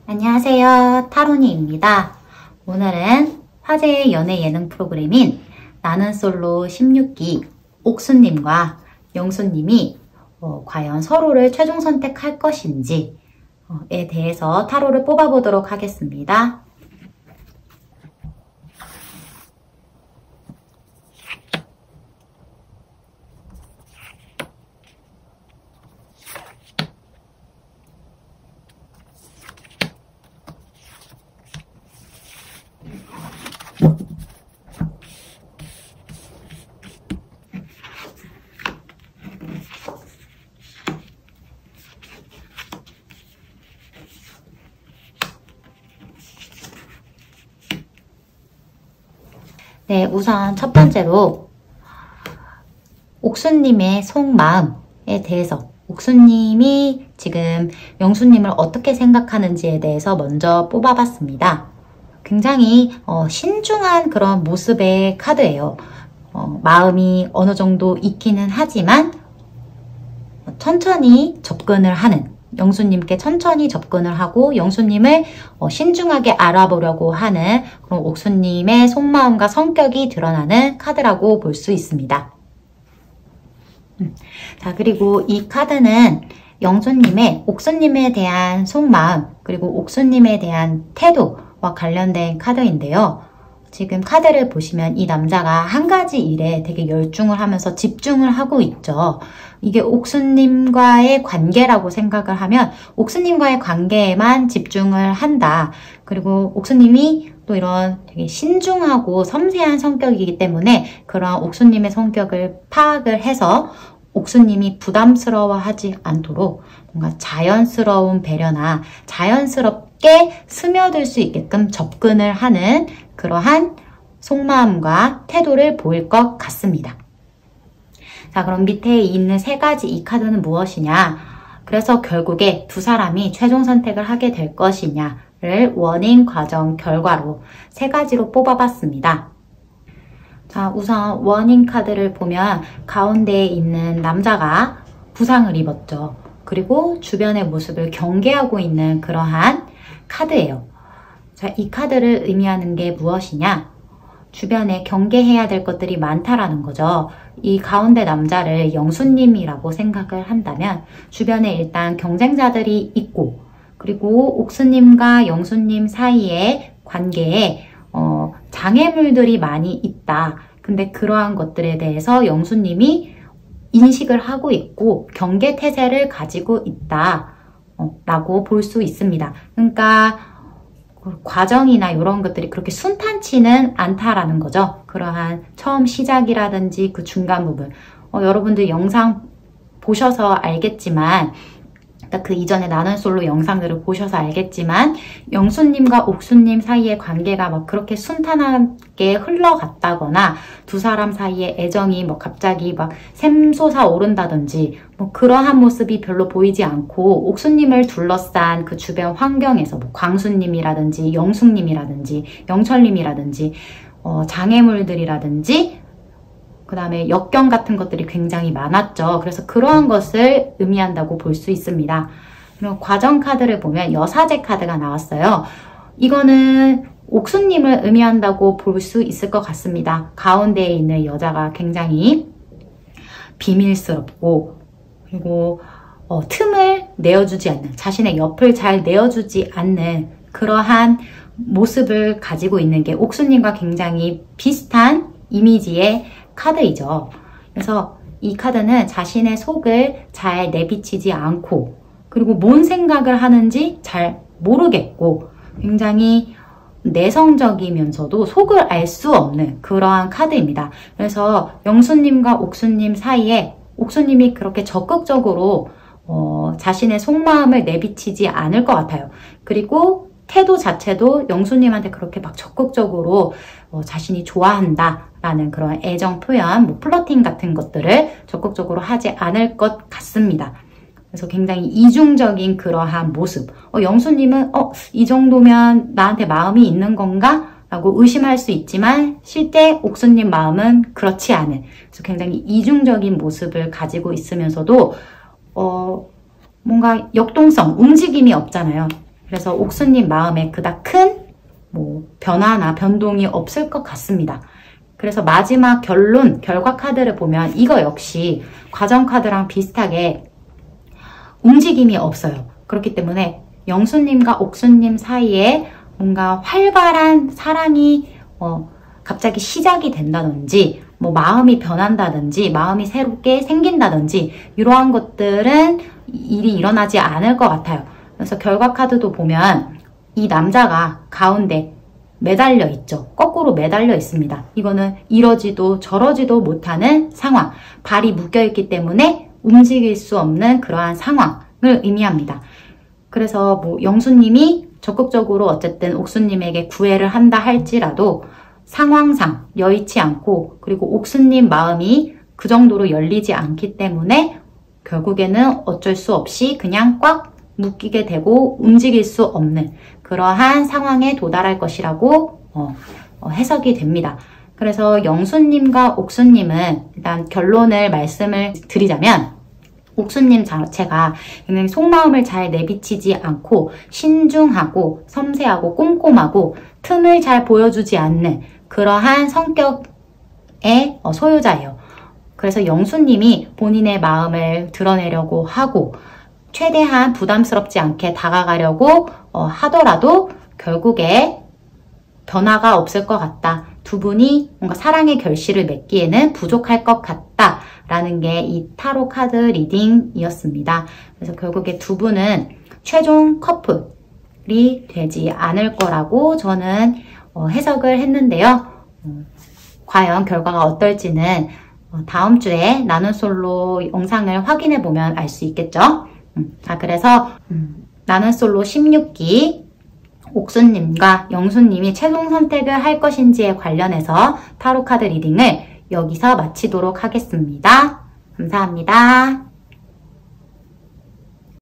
안녕하세요, 타로니입니다. 오늘은 화제의 연애 예능 프로그램인 나는 솔로 16기 옥수님과 영수님이 과연 서로를 최종 선택할 것인지에 대해서 타로를 뽑아보도록 하겠습니다. 네, 우선 첫 번째로 옥수님의 속마음에 대해서 옥수님이 지금 영수님을 어떻게 생각하는지에 대해서 먼저 뽑아봤습니다. 굉장히 신중한 그런 모습의 카드예요. 마음이 어느 정도 있기는 하지만 천천히 접근을 하는, 영수님께 천천히 접근을 하고 영수님을 신중하게 알아보려고 하는 그런 옥수님의 속마음과 성격이 드러나는 카드라고 볼 수 있습니다. 자, 그리고 이 카드는 영수님의 옥수님에 대한 속마음 그리고 옥수님에 대한 태도와 관련된 카드인데요. 지금 카드를 보시면 이 남자가 한 가지 일에 되게 열중을 하면서 집중을 하고 있죠. 이게 옥수님과의 관계라고 생각을 하면 옥수님과의 관계에만 집중을 한다. 그리고 옥수님이 또 이런 되게 신중하고 섬세한 성격이기 때문에 그런 옥수님의 성격을 파악을 해서 옥수님이 부담스러워하지 않도록 뭔가 자연스러운 배려나 자연스럽게 스며들 수 있게끔 접근을 하는 그러한 속마음과 태도를 보일 것 같습니다. 자, 그럼 밑에 있는 세 가지 이 카드는 무엇이냐? 그래서 결국에 두 사람이 최종 선택을 하게 될 것이냐를 원인, 과정, 결과로 세 가지로 뽑아봤습니다. 자, 우선 원인 카드를 보면 가운데에 있는 남자가 부상을 입었죠. 그리고 주변의 모습을 경계하고 있는 그러한 카드예요. 자, 이 카드를 의미하는 게 무엇이냐? 주변에 경계해야 될 것들이 많다라는 거죠. 이 가운데 남자를 영수님이라고 생각을 한다면 주변에 일단 경쟁자들이 있고, 그리고 옥수님과 영수님 사이의 관계에 장애물들이 많이 있다. 근데 그러한 것들에 대해서 영수님이 인식을 하고 있고 경계태세를 가지고 있다 라고 볼 수 있습니다. 그러니까 과정이나 이런 것들이 그렇게 순탄치는 않다라는 거죠. 그러한 처음 시작이라든지 그 중간 부분. 여러분들 영상 보셔서 알겠지만, 그 이전에 나는 솔로 영상들을 보셔서 알겠지만 영수님과 옥수님 사이의 관계가 막 그렇게 순탄하게 흘러갔다거나 두 사람 사이의 애정이 뭐 갑자기 막 샘솟아 오른다든지 뭐 그러한 모습이 별로 보이지 않고, 옥수님을 둘러싼 그 주변 환경에서 뭐 광수님이라든지 영숙님이라든지 영철님이라든지 장애물들이라든지 그 다음에 역경 같은 것들이 굉장히 많았죠. 그래서 그러한 것을 의미한다고 볼 수 있습니다. 그리고 과정 카드를 보면 여사제 카드가 나왔어요. 이거는 옥수님을 의미한다고 볼 수 있을 것 같습니다. 가운데에 있는 여자가 굉장히 비밀스럽고, 그리고 틈을 내어주지 않는, 자신의 옆을 잘 내어주지 않는 그러한 모습을 가지고 있는 게 옥수님과 굉장히 비슷한 이미지의 카드이죠. 그래서 이 카드는 자신의 속을 잘 내비치지 않고, 그리고 뭔 생각을 하는지 잘 모르겠고 굉장히 내성적이면서도 속을 알 수 없는 그러한 카드입니다. 그래서 영수님과 옥수님 사이에 옥수님이 그렇게 적극적으로 자신의 속마음을 내비치지 않을 것 같아요. 그리고 태도 자체도 영수님한테 그렇게 막 적극적으로 자신이 좋아한다 라는 그런 애정 표현, 뭐 플러팅 같은 것들을 적극적으로 하지 않을 것 같습니다. 그래서 굉장히 이중적인 그러한 모습. 영수님은 이 정도면 나한테 마음이 있는 건가? 라고 의심할 수 있지만 실제 옥수님 마음은 그렇지 않은, 그래서 굉장히 이중적인 모습을 가지고 있으면서도 뭔가 역동성, 움직임이 없잖아요. 그래서 옥수님 마음에 그닥 큰 변화나 변동이 없을 것 같습니다. 그래서 마지막 결과 카드를 보면 이거 역시 과정 카드랑 비슷하게 움직임이 없어요. 그렇기 때문에 영수님과 옥수님 사이에 뭔가 활발한 사랑이 갑자기 시작이 된다든지 마음이 변한다든지 마음이 새롭게 생긴다든지 이러한 것들은 일이 일어나지 않을 것 같아요. 그래서 결과 카드도 보면 이 남자가 가운데 매달려 있죠. 거꾸로 매달려 있습니다. 이거는 이러지도 저러지도 못하는 상황, 발이 묶여있기 때문에 움직일 수 없는 그러한 상황을 의미합니다. 그래서 영수님이 적극적으로 어쨌든 옥수님에게 구애를 한다 할지라도 상황상 여의치 않고, 그리고 옥수님 마음이 그 정도로 열리지 않기 때문에 결국에는 어쩔 수 없이 그냥 꽉 묶이게 되고 움직일 수 없는 그러한 상황에 도달할 것이라고 해석이 됩니다. 그래서 영수님과 옥수님은 일단 결론을 말씀을 드리자면, 옥수님 자체가 굉장히 속마음을 잘 내비치지 않고 신중하고 섬세하고 꼼꼼하고 틈을 잘 보여주지 않는 그러한 성격의 소유자예요. 그래서 영수님이 본인의 마음을 드러내려고 하고 최대한 부담스럽지 않게 다가가려고 하더라도 결국에 변화가 없을 것 같다. 두 분이 뭔가 사랑의 결실을 맺기에는 부족할 것 같다. 라는 게 이 타로 카드 리딩이었습니다. 그래서 결국에 두 분은 최종 커플이 되지 않을 거라고 저는 해석을 했는데요. 과연 결과가 어떨지는 다음 주에 나눈솔로 영상을 확인해 보면 알 수 있겠죠. 그래서 나눈솔로 16기 옥수님과 영수님이 최종 선택을 할 것인지에 관련해서 타로 카드 리딩을 여기서 마치도록 하겠습니다. 감사합니다.